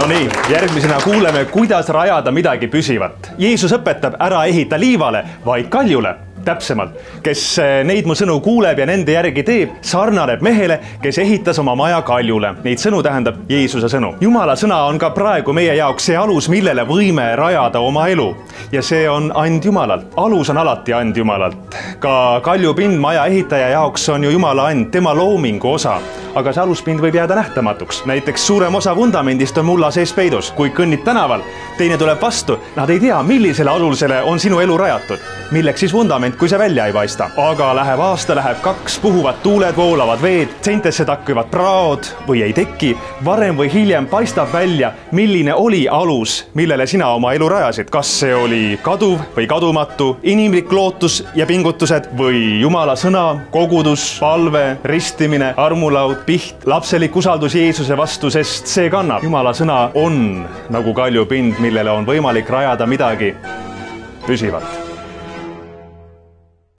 No nii, järgmisena kuuleme, kuidas rajada midagi püsivat. Jeesus õpetab, ära ehita liivale, vaid kaljule. Täpsemalt, kes neid mu sõnu kuuleb ja nende järgi teeb, sarnaneb mehele, kes ehitas oma maja kaljule. Neid sõnu tähendab Jeesuse sõnu. Jumala sõna on ka praegu meie jaoks see alus, millele võime rajada oma elu. Ja see on and Jumalalt. Alus on alati and Jumalalt. Ka kaljupind maja ehitaja jaoks on ju Jumala and, tema loomingu osa. Aga see aluspind võib jääda nähtamatuks. Näiteks suurem osa vundamendist on mulla sees peidus. Kui kõnnid tänaval, teine tuleb vastu. Nad ei tea, millisele alusele on sinu elu rajatud. Milleks siis vundament, kui see välja ei paista. Aga läheb aasta, läheb 2, puhuvad tuuled, voolavad veed, seintesse takkivad praod või ei teki. Varem või hiljem paistab välja, milline oli alus, millele sina oma elu rajasid. Kas see oli kaduv või kadumatu, inimlik lootus ja pingutused või Jumala sõna, kogudus, palve, ristimine, armulaud, piht, lapselik usaldus Jeesuse vastu, sest see kannab. Jumala sõna on nagu kaljupind, millele on võimalik rajada midagi püsivat.